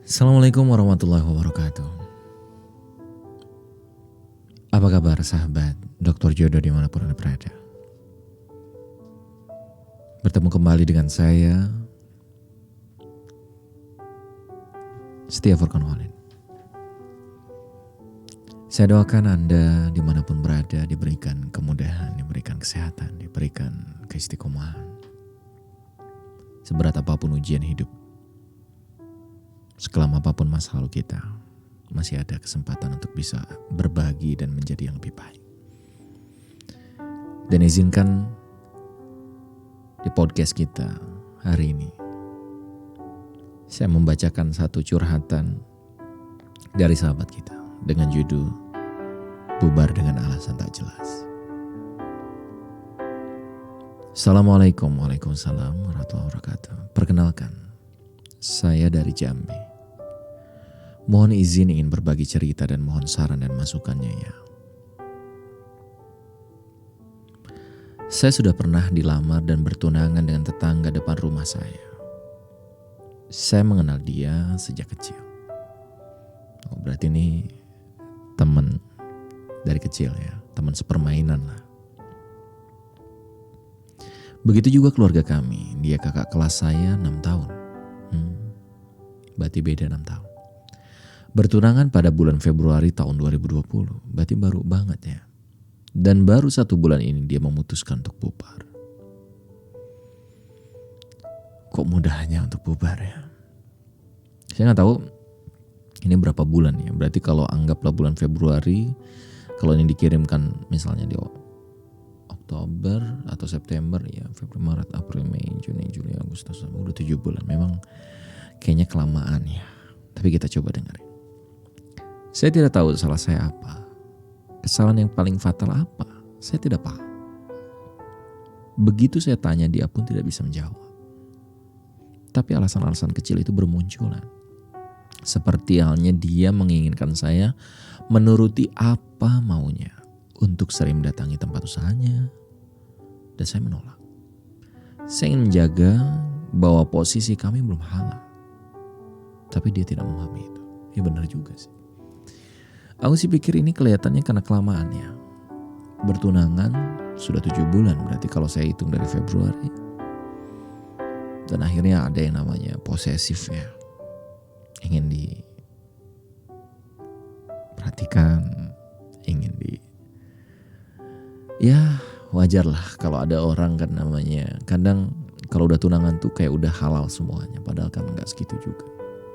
Assalamualaikum warahmatullahi wabarakatuh. Apa kabar sahabat Dr. Jodoh dimanapun Anda berada? Bertemu kembali dengan saya, Setia Furqan Walid. Saya doakan Anda dimanapun berada diberikan kemudahan, diberikan kesehatan, diberikan keistiqomahan. Seberat apapun ujian hidup, sekelam apapun masa lalu kita, masih ada kesempatan untuk bisa berbagi dan menjadi yang lebih baik. Dan izinkan di podcast kita hari ini, saya membacakan satu curhatan dari sahabat kita dengan judul Bubar dengan Alasan Tak Jelas. Assalamualaikum warahmatullahi wabarakatuh. Perkenalkan, saya dari Jambi. Mohon izin ingin berbagi cerita dan mohon saran dan masukannya ya. Saya sudah pernah dilamar dan bertunangan dengan tetangga depan rumah saya. Saya mengenal dia sejak kecil. Oh, berarti ini teman dari kecil ya, teman sepermainan lah. Begitu juga keluarga kami, dia kakak kelas saya 6 tahun. Berarti beda 6 tahun. Bertunangan pada bulan Februari tahun 2020, berarti baru banget ya. Dan baru 1 bulan ini dia memutuskan untuk bubar. Kok mudahnya untuk bubar ya? Saya gak tahu ini berapa bulan ya. Berarti kalau anggaplah bulan Februari, kalau ini dikirimkan misalnya di Oktober atau September ya, Februari, Maret, April, Mei, Juni, Juli, Agustus, udah 7 bulan. Memang kayaknya kelamaan ya. Tapi kita coba dengerin. Saya tidak tahu salah saya apa. Kesalahan yang paling fatal apa? Saya tidak paham. Begitu saya tanya, dia pun tidak bisa menjawab. Tapi alasan-alasan kecil itu bermunculan. Seperti halnya dia menginginkan saya menuruti apa maunya untuk sering mendatangi tempat usahanya. Dan saya menolak. Saya ingin menjaga bahwa posisi kami belum halal. Tapi dia tidak memahami itu. Ya benar juga sih. Aku sih pikir ini kelihatannya karena kelamaan ya. Bertunangan sudah 7 bulan, berarti kalau saya hitung dari Februari. Dan akhirnya ada yang namanya posesif ya. Ingin diperhatikan, ingin ya wajar lah kalau ada orang kan namanya. Kadang kalau udah tunangan tuh kayak udah halal semuanya, padahal kan gak segitu juga.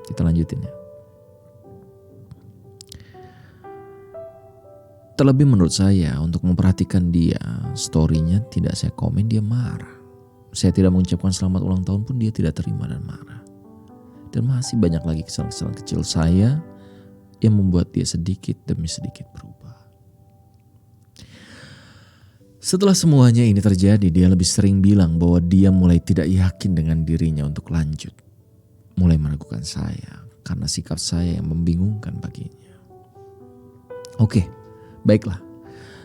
Kita lanjutin ya. Terlebih menurut saya untuk memperhatikan dia, story-nya tidak saya komen, dia marah. Saya tidak mengucapkan selamat ulang tahun pun dia tidak terima dan marah. Dan masih banyak lagi kesalahan-kesalahan kecil saya yang membuat dia sedikit demi sedikit berubah. Setelah semuanya ini terjadi, dia lebih sering bilang bahwa dia mulai tidak yakin dengan dirinya untuk lanjut. Mulai meragukan saya karena sikap saya yang membingungkan baginya. Oke, baiklah.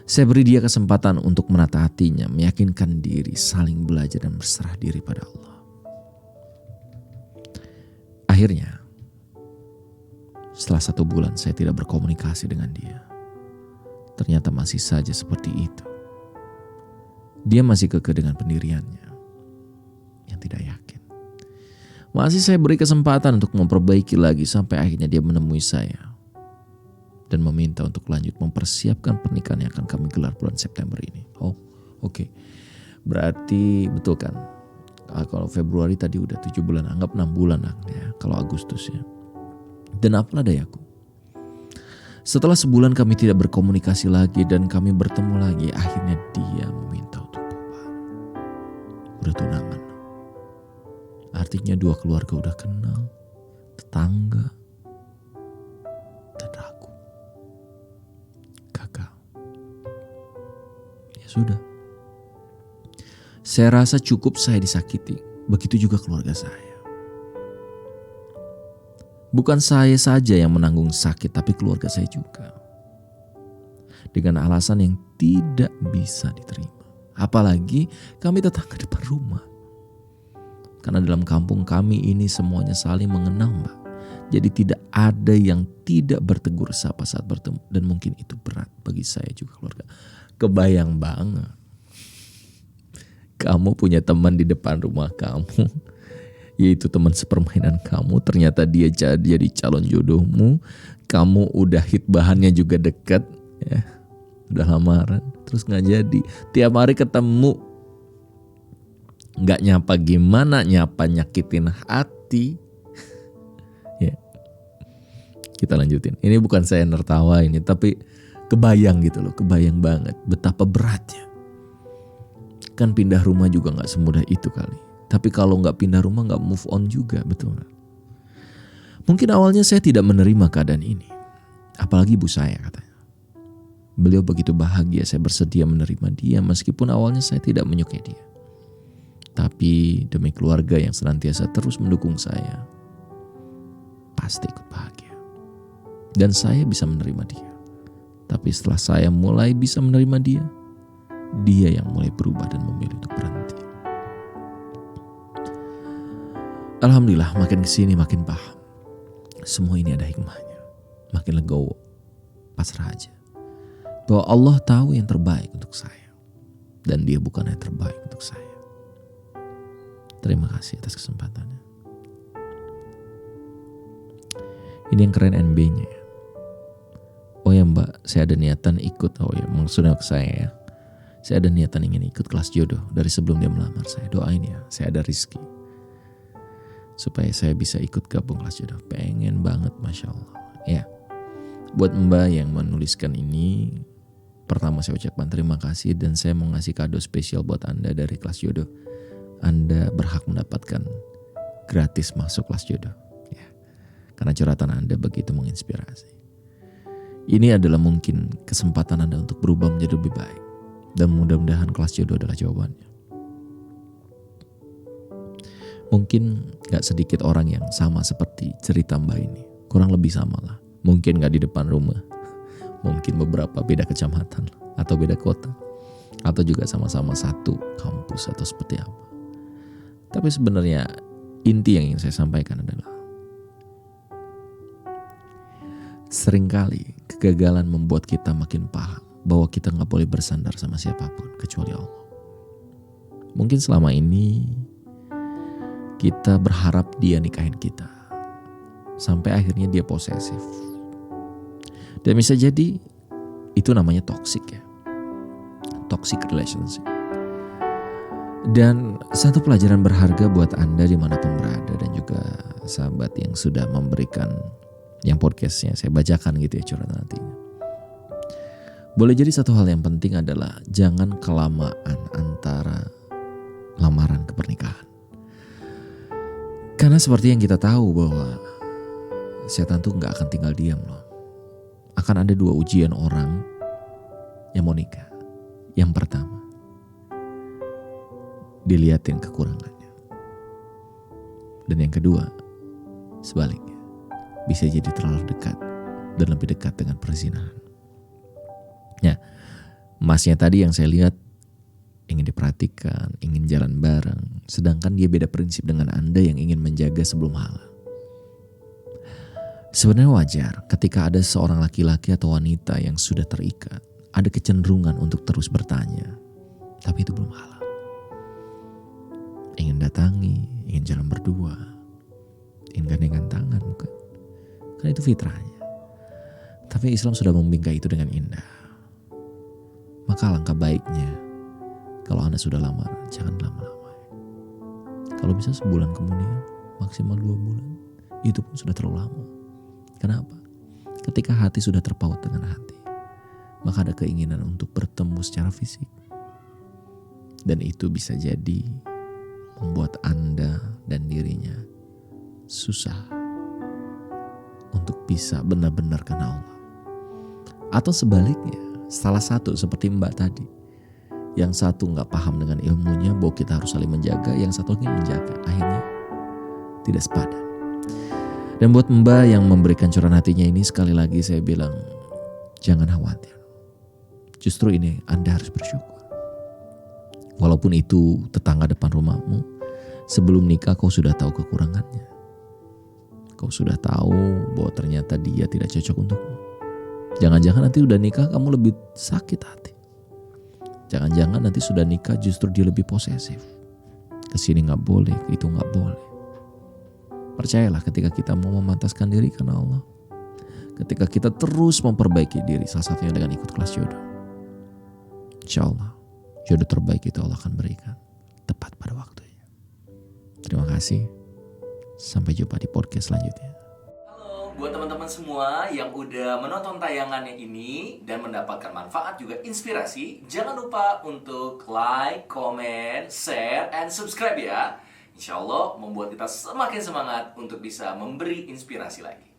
Saya beri dia kesempatan untuk menata hatinya, meyakinkan diri, saling belajar dan berserah diri pada Allah. Akhirnya, setelah 1 bulan saya tidak berkomunikasi dengan dia. Ternyata masih saja seperti itu. Dia masih kekeh dengan pendiriannya yang tidak yakin. Masih saya beri kesempatan untuk memperbaiki lagi sampai akhirnya dia menemui saya dan meminta untuk lanjut mempersiapkan pernikahan yang akan kami gelar bulan September ini. Oh, oke. Berarti betul kan? Kalau Februari tadi udah 7 bulan, anggap 6 bulan lah ya, kalau Agustus ya. Dan apalah dayaku. Setelah sebulan kami tidak berkomunikasi lagi dan kami bertemu lagi, akhirnya dia meminta untuk bubar. Udah tunangan. Artinya 2 keluarga udah kenal, tetangga, dan aku. Gagal. Ya sudah. Saya rasa cukup saya disakiti. Begitu juga keluarga saya. Bukan saya saja yang menanggung sakit, tapi keluarga saya juga. Dengan alasan yang tidak bisa diterima. Apalagi kami tetangga depan rumah. Karena dalam kampung kami ini semuanya saling mengenal, Mbak. Jadi tidak ada yang tidak bertegur sapa saat bertemu. Dan mungkin itu berat bagi saya juga keluarga. Kebayang banget. Kamu punya teman di depan rumah kamu, yaitu teman sepermainan kamu. Ternyata dia jadi calon jodohmu. Kamu udah hit bahannya juga dekat. Ya, udah lamaran. Terus gak jadi. Tiap hari ketemu. Gak nyapa gimana, nyapa nyakitin hati. Ya, kita lanjutin. Ini bukan saya nertawa ini, tapi kebayang gitu loh, kebayang banget betapa beratnya. Kan pindah rumah juga gak semudah itu kali. Tapi kalau gak pindah rumah gak move on juga, betul gak? Mungkin awalnya saya tidak menerima keadaan ini. Apalagi ibu saya katanya. Beliau begitu bahagia saya bersedia menerima dia meskipun awalnya saya tidak menyukai dia. Tapi demi keluarga yang senantiasa terus mendukung saya, pasti ikut bahagia. Dan saya bisa menerima dia. Tapi setelah saya mulai bisa menerima dia, dia yang mulai berubah dan memilih untuk berhenti. Alhamdulillah makin kesini makin paham. Semua ini ada hikmahnya. Makin legowo, pasrah aja. Bahwa Allah tahu yang terbaik untuk saya. Dan dia bukan yang terbaik untuk saya. Terima kasih atas kesempatannya. Ini yang keren NB-nya ya. Oh ya mbak, saya ada niatan ikut. Oh ya, maksudnya ke saya ya. Saya ada niatan ingin ikut kelas jodoh dari sebelum dia melamar saya. Doain ya, saya ada rezeki. Supaya saya bisa ikut gabung kelas jodoh. Pengen banget, Masya Allah. Ya, buat mbak yang menuliskan ini, pertama saya ucapkan terima kasih. Dan saya mau ngasih kado spesial buat Anda dari kelas jodoh. Anda berhak mendapatkan gratis masuk kelas jodoh. Ya, karena curhatan Anda begitu menginspirasi. Ini adalah mungkin kesempatan Anda untuk berubah menjadi lebih baik. Dan mudah-mudahan kelas jodoh adalah jawabannya. Mungkin gak sedikit orang yang sama seperti cerita mbak ini. Kurang lebih sama lah. Mungkin gak di depan rumah. Mungkin beberapa beda kecamatan atau beda kota. Atau juga sama-sama satu kampus atau seperti apa. Tapi sebenarnya inti yang ingin saya sampaikan adalah seringkali kegagalan membuat kita makin paham bahwa kita gak boleh bersandar sama siapapun kecuali Allah. Mungkin selama ini kita berharap dia nikahin kita. Sampai akhirnya dia posesif. Dan bisa jadi itu namanya toxic ya. Toxic relationship. Dan satu pelajaran berharga buat Anda dimanapun berada dan juga sahabat yang sudah memberikan yang podcastnya saya bacakan gitu ya curhatan hatinya. Boleh jadi satu hal yang penting adalah jangan kelamaan antara lamaran ke pernikahan. Karena seperti yang kita tahu bahwa setan tuh gak akan tinggal diam loh. Akan ada dua ujian orang yang mau nikah. Yang pertama, dilihatin kekurangannya. Dan yang kedua, sebaliknya, bisa jadi terlalu dekat dan lebih dekat dengan perzinahan. Ya, masnya tadi yang saya lihat ingin diperhatikan, ingin jalan bareng, sedangkan dia beda prinsip dengan Anda yang ingin menjaga sebelum halal. Sebenarnya wajar ketika ada seorang laki-laki atau wanita yang sudah terikat, ada kecenderungan untuk terus bertanya, tapi itu belum halal. Ingin datangi, ingin jalan berdua, ingin gandengan tangan bukan? Kan itu fitrahnya. Tapi Islam sudah membingkai itu dengan indah. Maka langkah baiknya kalau Anda sudah lamar, jangan lama-lama. Kalau bisa sebulan kemudian, maksimal 2 bulan, itu pun sudah terlalu lama. Kenapa? Ketika hati sudah terpaut dengan hati, maka ada keinginan untuk bertemu secara fisik. Dan itu bisa jadi membuat Anda dan dirinya susah untuk bisa benar-benar kenal Allah. Atau sebaliknya, salah satu seperti Mbak tadi, yang satu gak paham dengan ilmunya bahwa kita harus saling menjaga, yang satu ingin menjaga, akhirnya tidak sepadan. Dan buat Mbak yang memberikan curahan hatinya ini, sekali lagi saya bilang, jangan khawatir. Justru ini Anda harus bersyukur. Walaupun itu tetangga depan rumahmu, sebelum nikah kau sudah tahu kekurangannya. Kau sudah tahu bahwa ternyata dia tidak cocok untukmu. Jangan-jangan nanti udah nikah kamu lebih sakit hati. Jangan-jangan nanti sudah nikah justru dia lebih posesif. Kesini gak boleh, ke itu gak boleh. Percayalah ketika kita mau memantaskan diri karena Allah. Ketika kita terus memperbaiki diri, salah satunya dengan ikut kelas jodoh. Insya Allah, jodoh terbaik itu Allah akan berikan tepat pada waktunya. Terima kasih. Sampai jumpa di podcast selanjutnya. Halo, buat teman-teman semua yang udah menonton tayangannya ini dan mendapatkan manfaat juga inspirasi, jangan lupa untuk like, comment, share, and subscribe ya. Insya Allah membuat kita semakin semangat untuk bisa memberi inspirasi lagi.